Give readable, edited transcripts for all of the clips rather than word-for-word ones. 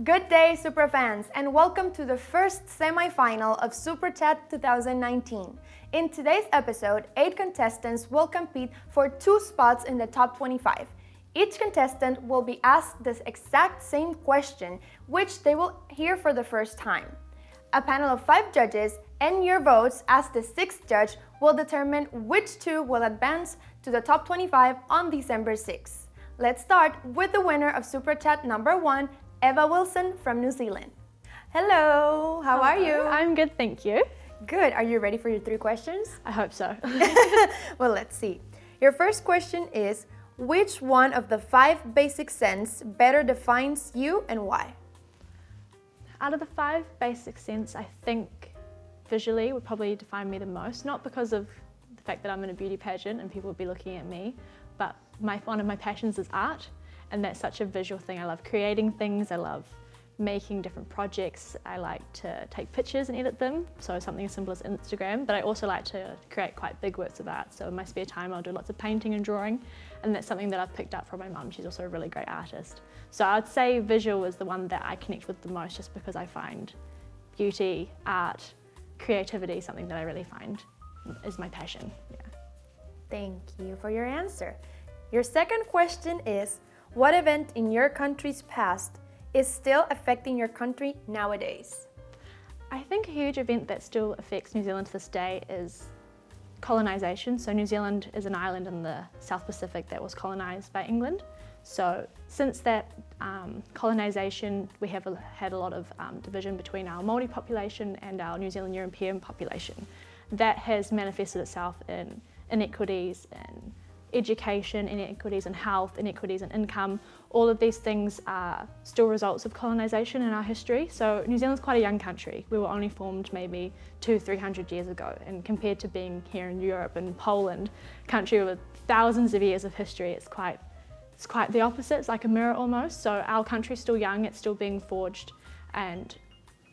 Good day, Supra fans, and welcome to the first semifinal of Super Chat 2019. In today's episode, 8 contestants will compete for 2 spots in the top 25. Each contestant will be asked the exact same question, which they will hear for the first time. A panel of 5 judges and your votes as the 6th judge will determine which 2 will advance to the top 25 on December 6th. Let's start with the winner of Super Chat number 1, Eva Wilson from New Zealand. Hello, how are you? I'm good, thank you. Good. Are you ready for your 3 questions? I hope so. Well, let's see. Your first question is, which one of the 5 basic sense better defines you and why? Out of the 5 basic sense, I think visually would probably define me the most, not because of the fact that I'm in a beauty pageant and people would be looking at me, but one of my passions is art, and that's such a visual thing. I love creating things, I love making different projects, I like to take pictures and edit them, so something as simple as Instagram, but I also like to create quite big works of art, so in my spare time I'll do lots of painting and drawing, and that's something that I've picked up from my mum. She's also a really great artist. So I'd say visual is the one that I connect with the most, just because I find beauty, art, creativity something that I really find is my passion. Yeah. Thank you for your answer. Your second question is, what event in your country's past is still affecting your country nowadays? I think a huge event that still affects New Zealand to this day is colonisation. So New Zealand is an island in the South Pacific that was colonised by England. So since that colonisation, we have had a lot of division between our Māori population and our New Zealand European population. That has manifested itself in inequities in education, inequities in health, inequities in income. All of these things are still results of colonisation in our history. So New Zealand's quite a young country. We were only formed maybe 200-300 years ago, and compared to being here in Europe and Poland, a country with thousands of years of history, it's quite the opposite. It's like a mirror almost. So our country's still young, it's still being forged, and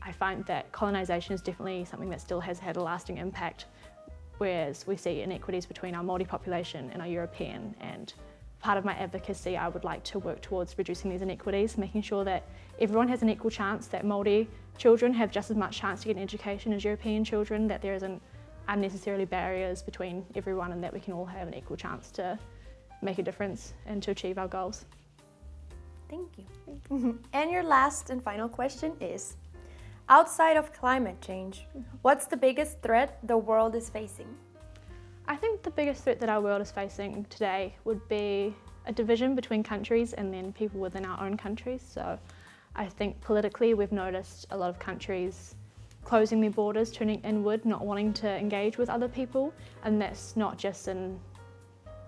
I find that colonisation is definitely something that still has had a lasting impact, whereas we see inequities between our Māori population and our European, and part of my advocacy, I would like to work towards reducing these inequities, making sure that everyone has an equal chance, that Māori children have just as much chance to get an education as European children, that there isn't unnecessarily barriers between everyone, and that we can all have an equal chance to make a difference and to achieve our goals. Thank you. And your last and final question is, outside of climate change, what's the biggest threat the world is facing? I think the biggest threat that our world is facing today would be a division between countries and then people within our own countries. So I think politically we've noticed a lot of countries closing their borders, turning inward, not wanting to engage with other people, and that's not just in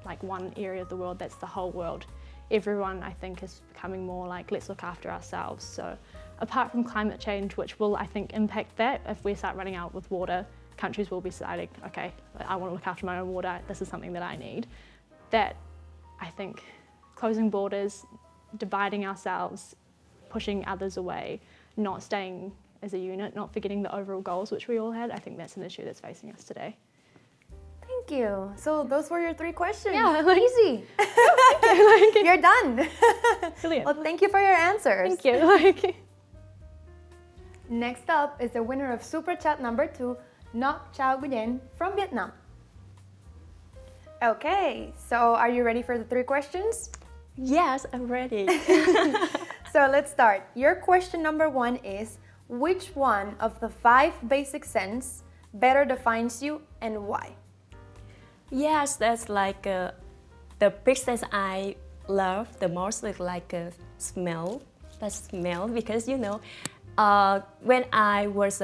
like one area of the world, that's the whole world. Everyone, I think, is becoming more like, let's look after ourselves. So apart from climate change, which will, I think, impact that, if we start running out with water, countries will be deciding, okay, I want to look after my own water, this is something that I need. That, I think, closing borders, dividing ourselves, pushing others away, not staying as a unit, not forgetting the overall goals which we all had, I think that's an issue that's facing us today. Thank you. So those were your 3 questions. Yeah, easy. You're done. Brilliant. Well, thank you for your answers. Thank you. Next up is the winner of Super Chat number 2, Nhat Chao from Vietnam. Okay, so are you ready for the 3 questions? Yes, I'm ready. So let's start. Your question number 1 is, which one of the 5 basic sense better defines you and why? Yes, that's like the big sense I love the most is like smell. The smell, because you know, when I was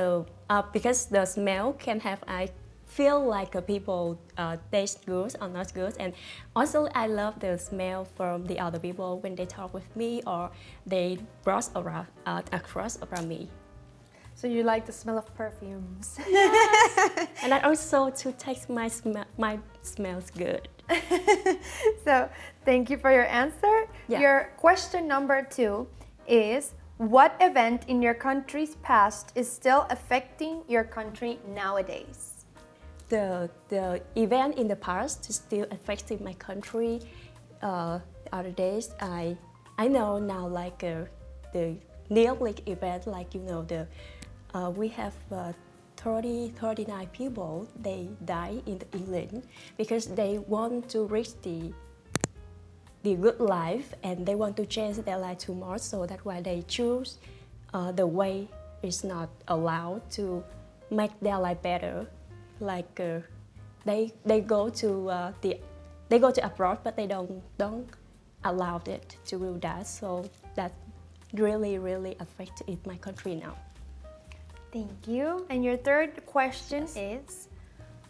because the smell can have I feel like people taste good or not good, and also I love the smell from the other people when they talk with me or they brush around across around me. So you like the smell of perfumes. Yes. And I also to taste my smells good. So thank you for your answer. Yeah. Your question number 2 is, what event in your country's past is still affecting your country nowadays? The event in the past is still affecting my country. The other days I know now like the nearly event, like we have 39 people, they die in England because they want to reach the good life and they want to change their life tomorrow. So that's why they choose the way is not allowed to make their life better. Like they go to they go to abroad, but they don't allow it to do that. So that really affects in my country now. Thank you. And your third question is,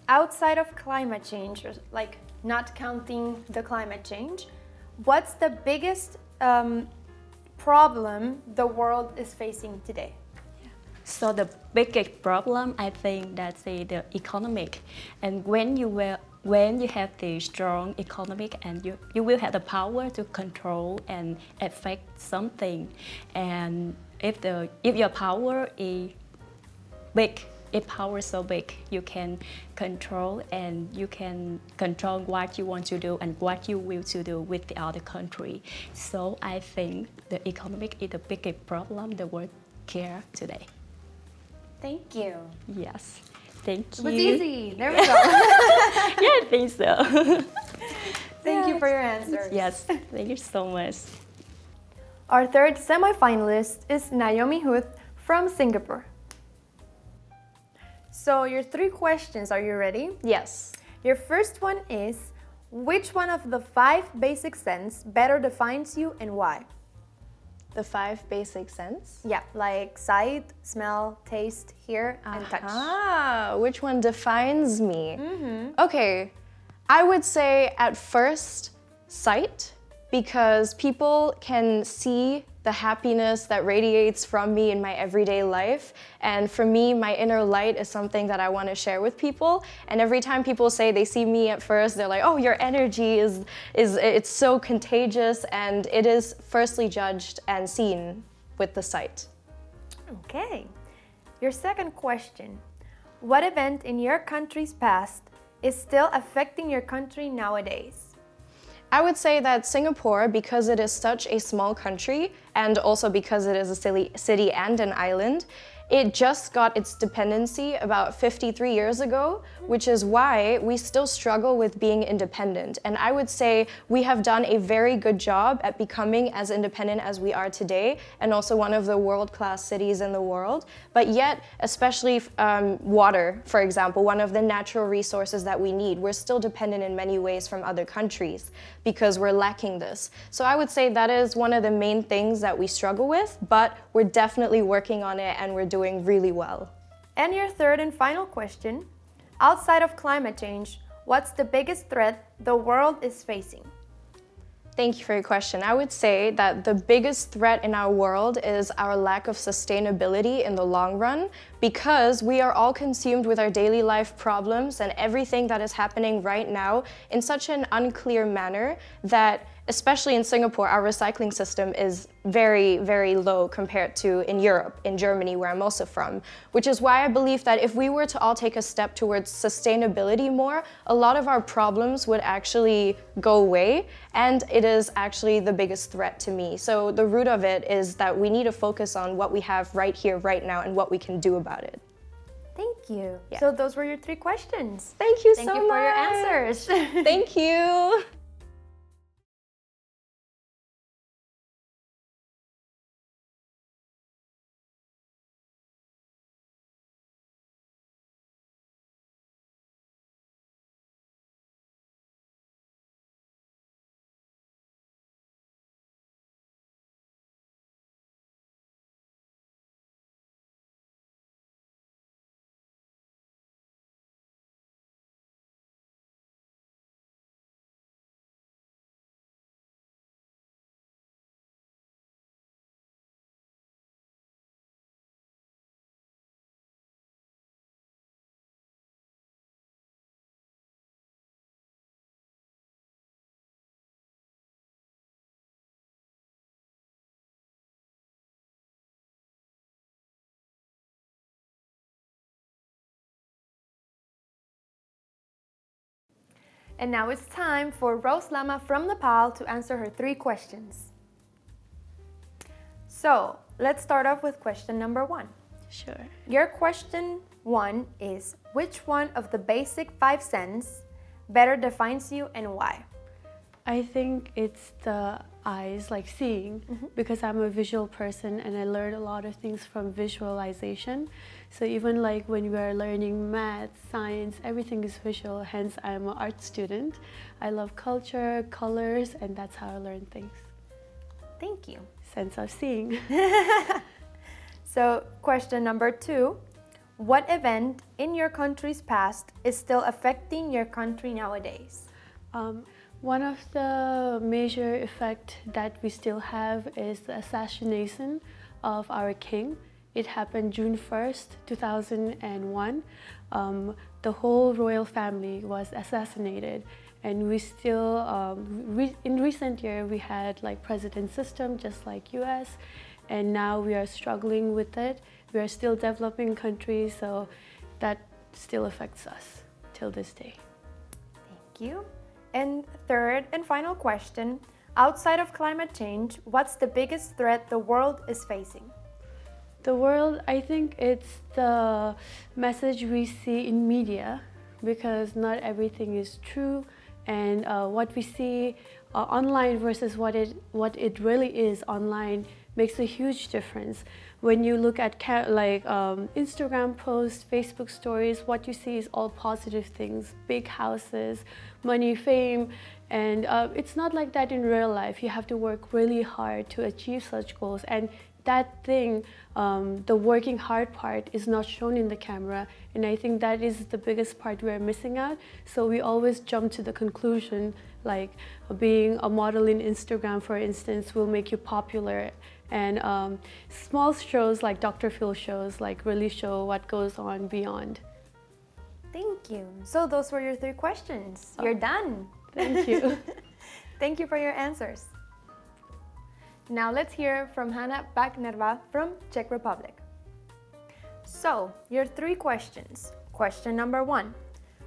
outside of climate change, or like not counting the climate change, what's the biggest problem the world is facing today? So the biggest problem, I think, that's the economic. And when you have the strong economic and you will have the power to control and affect something. And if your power is big, if power is so big, you can control and you can control what you want to do and what you will to do with the other country. So I think the economic is the biggest problem the world care today. Thank you. Yes, thank you. It was easy. There we go. Yeah, I think so. Thank you for your answers. Yes, thank you so much. Our third semi-finalist is Naomi Hood from Singapore. So your 3 questions, are you ready? Yes. Your first one is, which one of the 5 basic senses better defines you and why? The 5 basic sense. Yeah, like sight, smell, taste, hear, and touch. Ah, which one defines me? Okay, I would say at first, sight, because people can see the happiness that radiates from me in my everyday life. And for me, my inner light is something that I want to share with people. And every time people say they see me at first, they're like, oh, your energy it's so contagious, and it is firstly judged and seen with the sight. Okay. Your second question, what event in your country's past is still affecting your country nowadays? I would say that Singapore, because it is such a small country and also because it is a city and an island, it just got its dependency about 53 years ago, which is why we still struggle with being independent. And I would say we have done a very good job at becoming as independent as we are today, and also one of the world-class cities in the world. But yet, especially water, for example, one of the natural resources that we need, we're still dependent in many ways from other countries because we're lacking this. So I would say that is one of the main things that we struggle with, but we're definitely working on it and we're doing really well. And your third and final question, outside of climate change, what's the biggest threat the world is facing? Thank you for your question. I would say that the biggest threat in our world is our lack of sustainability in the long run, because we are all consumed with our daily life problems and everything that is happening right now in such an unclear manner that, especially in Singapore, our recycling system is very, very low compared to in Europe, in Germany, where I'm also from, which is why I believe that if we were to all take a step towards sustainability more, a lot of our problems would actually go away, and it is actually the biggest threat to me. So the root of it is that we need to focus on what we have right here, right now, and what we can do about it. Thank you. Yeah. So those were your 3 questions. Thank you so Thank much. you for your answers. Thank you. And now it's time for Rosh Lama from Nepal to answer her 3 questions. So let's start off with question number 1. Sure. Your question 1 is, which one of the basic 5 senses better defines you and why? I think it's the eyes, like seeing, because I'm a visual person and I learned a lot of things from visualization. So even like when we are learning math, science, everything is visual, hence I'm an art student. I love culture, colors, and that's how I learn things. Thank you. Sense of seeing. So question number 2, what event in your country's past is still affecting your country nowadays? One of the major effects that we still have is the assassination of our king. It happened June 1st, 2001. The whole royal family was assassinated, and we still, in recent year, we had like president system just like US, and now we are struggling with it. We are still developing country, so that still affects us till this day. Thank you. And third and final question, outside of climate change, what's the biggest threat the world is facing? The world, I think it's the message we see in media, because not everything is true, and what we see online versus what it really is online makes a huge difference. When you look at Instagram posts, Facebook stories, what you see is all positive things, big houses, money, fame, and it's not like that in real life. You have to work really hard to achieve such goals, and that thing, the working hard part, is not shown in the camera, and I think that is the biggest part we are missing out. So we always jump to the conclusion, like being a model in Instagram, for instance, will make you popular, and small shows like Dr. Phil shows like really show what goes on beyond. Thank you. So those were your 3 questions. You're done. Thank you. Thank you for your answers. Now let's hear from Hannah Nerva from Czech Republic. So, your 3 questions. Question number 1.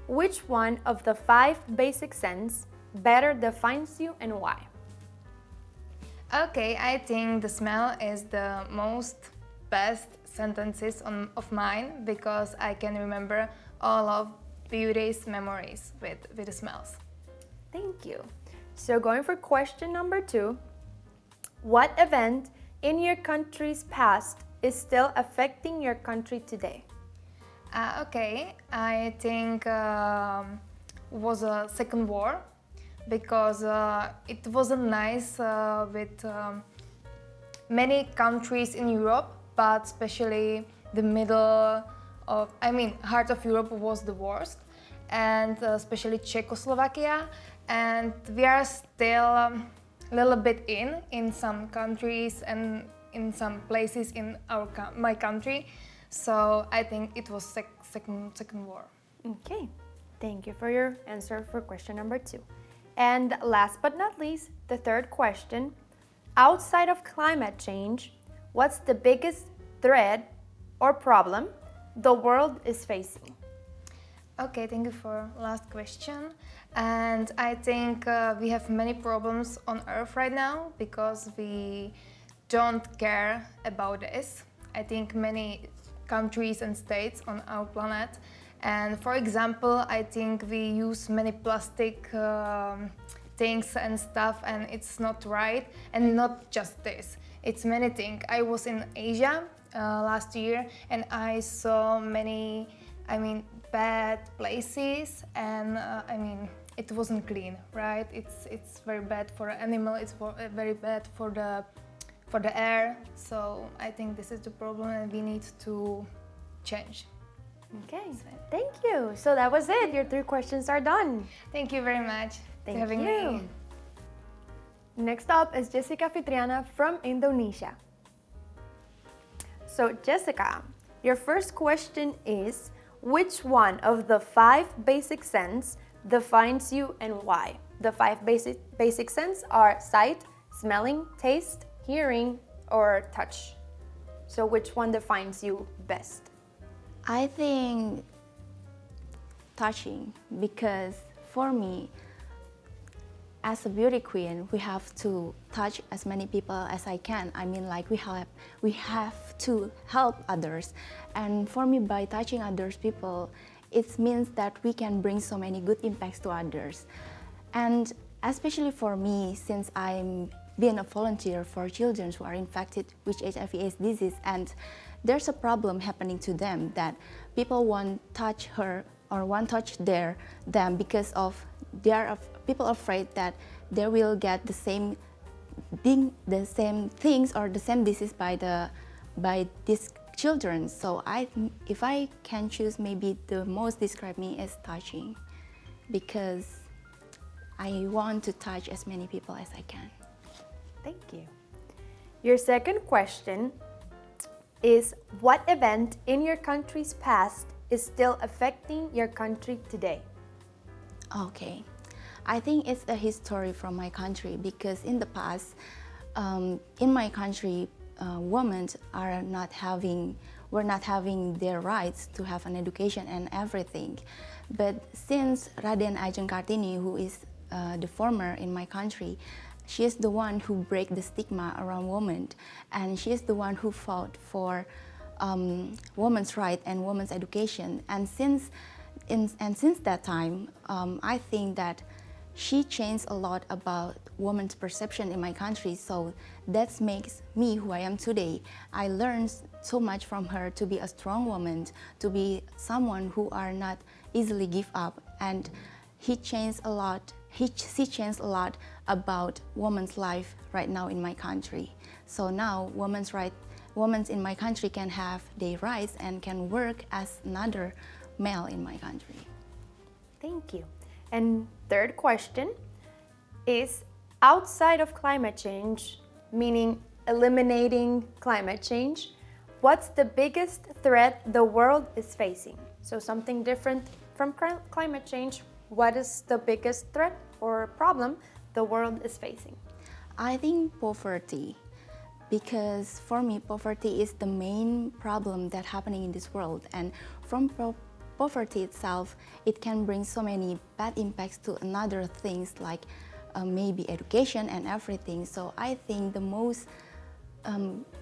Which one of the 5 basic senses better defines you and why? Okay, I think the smell is the most best sentences of mine, because I can remember all of beauty's memories with the smells. Thank you. So going for question number 2, what event in your country's past is still affecting your country today? Okay, I think was a second war, because it wasn't nice with many countries in Europe, but especially the heart of Europe was the worst, and especially Czechoslovakia, and we are still a little bit in some countries and in some places in my country, so I think it was second war. Okay, thank you for your answer for question number 2. And last but not least, the 3rd question, outside of climate change, what's the biggest threat or problem the world is facing? Okay, thank you for last question. And I think we have many problems on Earth right now because we don't care about this. I think many countries and states on our planet, and for example, I think we use many plastic things and stuff, and it's not right. And not just this, it's many things. I was in Asia last year, and I saw many, bad places, and it wasn't clean, right? It's very bad for the animal. It's very bad for the air. So I think this is the problem, and we need to change. Okay, thank you. So that was it. Your 3 questions are done. Thank you very much Thank for having you. me. Next up is Jessica Rihanna from Indonesia. So Jessica, your first question is, which one of the 5 basic senses defines you and why? The 5 basic senses are sight, smelling, taste, hearing, or touch. So which one defines you best? I think touching, because for me, as a beauty queen, we have to touch as many people as I can. I mean, like we have to help others. And for me, by touching others people, it means that we can bring so many good impacts to others. And especially for me, since I'm being a volunteer for children who are infected with HIV/AIDS disease, and there's a problem happening to them that people won't touch her or won't touch them because of people afraid that they will get the same things or the same disease by these children. So if I can choose, maybe the most describe me as touching, because I want to touch as many people as I can. Thank you. Your second question is, what event in your country's past is still affecting your country today? Okay, I think it's a history from my country, because in the past, in my country, women were not having their rights to have an education and everything. But since Raden Ajeng Kartini, who is the former in my country, she is the one who break the stigma around women, and she is the one who fought for women's rights and women's education. And since that time, I think that she changed a lot about women's perception in my country. So that makes me who I am today. I learned so much from her to be a strong woman, to be someone who are not easily give up. And she changed a lot about women's life right now in my country. So now women in my country can have their rights and can work as another male in my country. Thank you. And third question is, outside of climate change, meaning eliminating climate change, what's the biggest threat the world is facing? So something different from climate change. What is the biggest threat or problem the world is facing? I think poverty, because for me, poverty is the main problem that's happening in this world. And from poverty itself, it can bring so many bad impacts to another things like maybe education and everything. So I think the most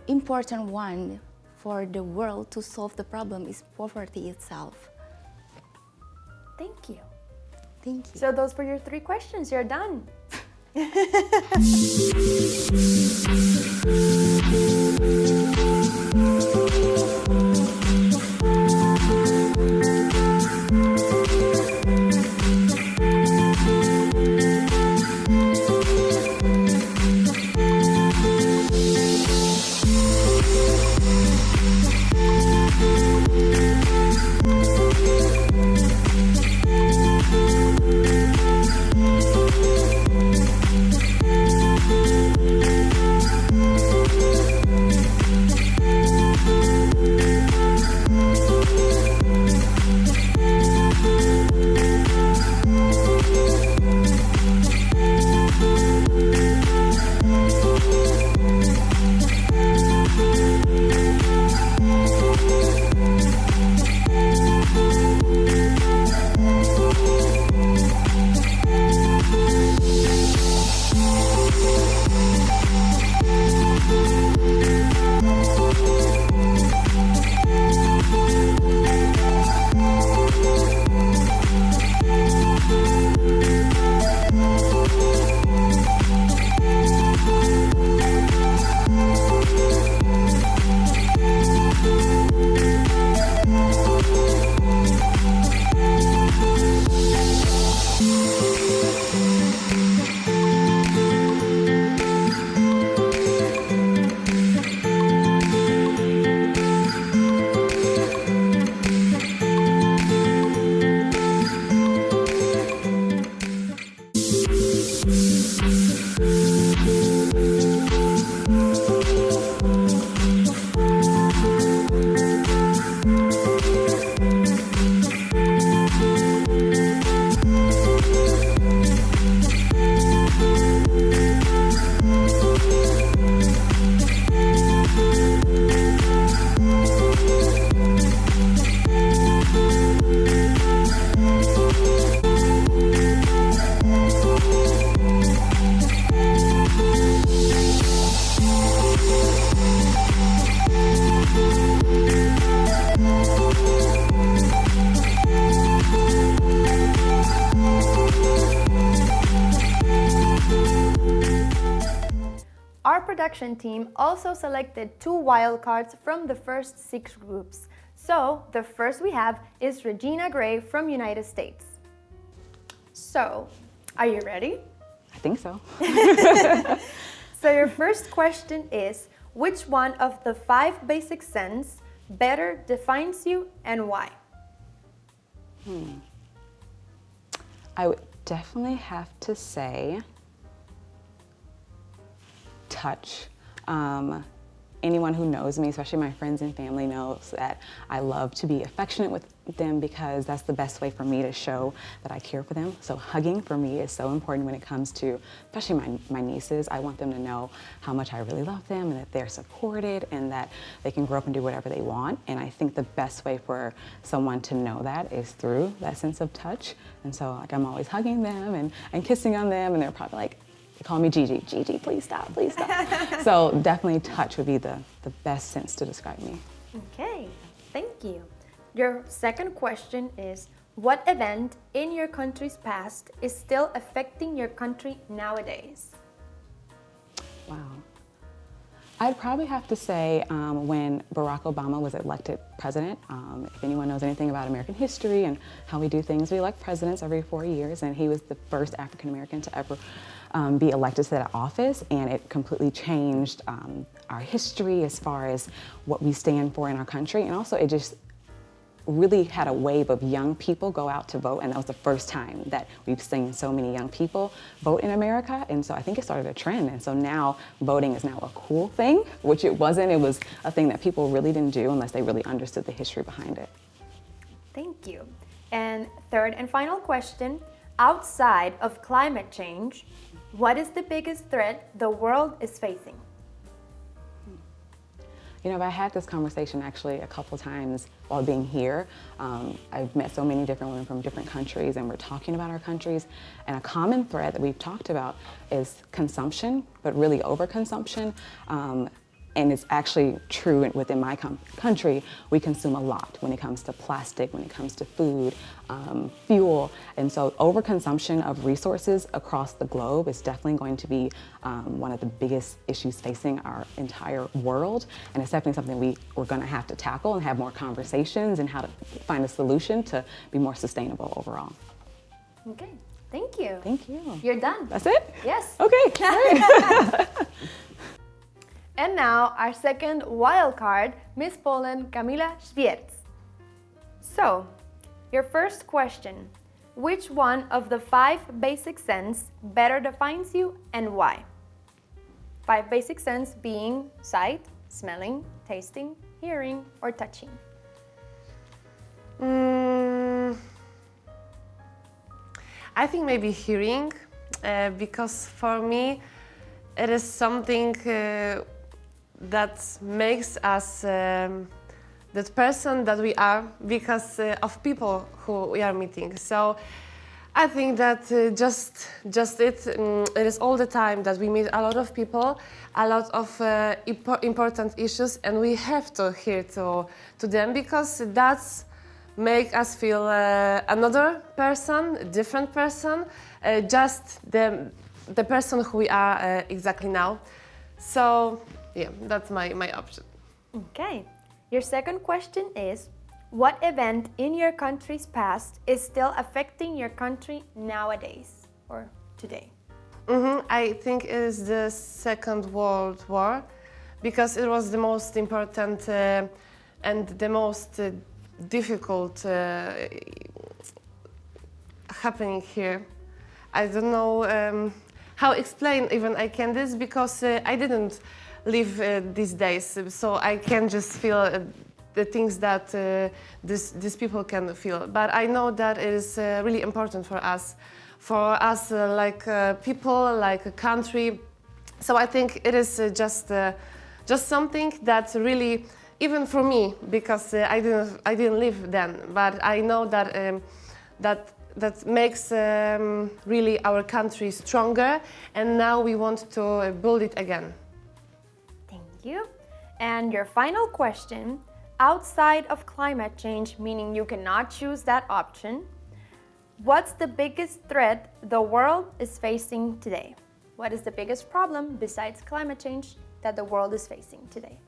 important one for the world to solve the problem is poverty itself. Thank you. Thank you. So those were your 3 questions. You're done. production team also selected 2 wildcards from the first 6 groups. So, the first we have is Regina Gray from United States. So, are you ready? I think so. So your first question is, which one of the 5 basic sense better defines you and why? I would definitely have to say touch. Anyone who knows me, especially my friends and family, knows that I love to be affectionate with them because that's the best way for me to show that I care for them. So hugging for me is so important when it comes to, especially my nieces. I want them to know how much I really love them and that they're supported and that they can grow up and do whatever they want. And I think the best way for someone to know that is through that sense of touch. And so like I'm always hugging them and kissing on them, and they're probably like, they call me Gigi. Gigi, please stop, please stop. So definitely touch would be the best sense to describe me. Okay, thank you. Your second question is, what event in your country's past is still affecting your country nowadays? Wow. I'd probably have to say when Barack Obama was elected president. If anyone knows anything about American history and how we do things, we elect presidents every 4 years, and he was the first African American to ever be elected to that office, and it completely changed our history as far as what we stand for in our country, and also it just really had a wave of young people go out to vote, and that was the first time that we've seen so many young people vote in America, and so I think it started a trend, and so now voting is now a cool thing, which it wasn't. It was a thing that people really didn't do unless they really understood the history behind it. Thank you. And third and final question, outside of climate change, what is the biggest threat the world is facing? You know, I had this conversation actually a couple times while being here. I've met so many different women from different countries, and we're talking about our countries. And a common thread that we've talked about is consumption, but really overconsumption. And it's actually true within my country. We consume a lot when it comes to plastic, when it comes to food, fuel. And so overconsumption of resources across the globe is definitely going to be one of the biggest issues facing our entire world. And it's definitely something we're gonna have to tackle and have more conversations and how to find a solution to be more sustainable overall. Okay, thank you. Thank you. You're done. That's it? Yes. Okay, great. And now our second wild card, Miss Poland Camilla Viet. So, your first question, which one of the 5 basic sense better defines you and why? 5 basic sense being sight, smelling, tasting, hearing, or touching. I think maybe hearing, because for me it is something that makes us that person that we are because of people who we are meeting. So I think that it is all the time that we meet a lot of people, a lot of important issues, and we have to hear to them because that's make us feel another person, different person, just the person who we are exactly now. So yeah, that's my option. Okay. Your second question is, what event in your country's past is still affecting your country nowadays or today? I think it is the Second World War because it was the most important and the most difficult happening here. I don't know how explain even I can this because I didn't live these days, so I can just feel the things that these people can feel. But I know that it is really important for us like people, like a country. So I think it is just something that really, even for me, because I didn't live then, but I know that that makes really our country stronger, and now we want to build it again. Thank you. And your final question, outside of climate change, meaning you cannot choose that option, what's the biggest threat the world is facing today? What is the biggest problem besides climate change that the world is facing today?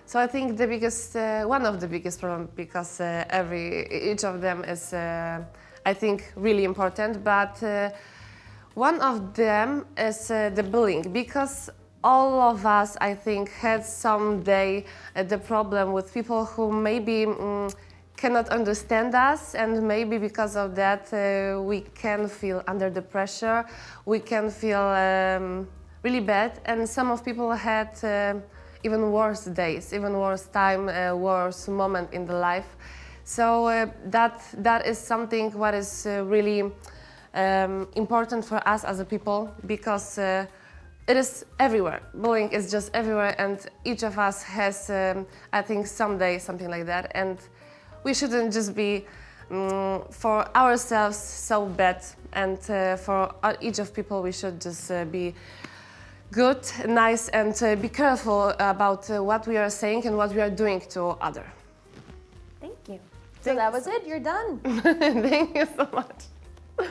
So I think the biggest, one of the biggest problems, because each of them is, I think, really important. But one of them is the bullying, because all of us, I think, had someday the problem with people who maybe cannot understand us, and maybe because of that we can feel under the pressure, we can feel really bad, and some of people had even worse days, even worse time, worse moment in the life. So that is something what is really important for us as a people, because it is everywhere. Bullying is just everywhere, and each of us has, I think, someday something like that. And we shouldn't just be for ourselves so bad, and for each of people we should just be good, nice, and be careful about what we are saying and what we are doing to others. Thank you. So that was it. You're done. Thank you so much.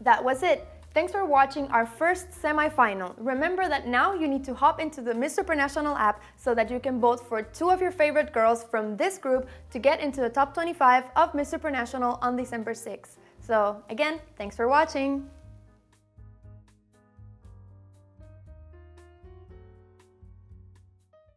That was it. Thanks for watching our first semi-final. Remember that now you need to hop into the Miss Supranational app so that you can vote for 2 of your favorite girls from this group to get into the top 25 of Miss Supranational on December 6th. So again, thanks for watching.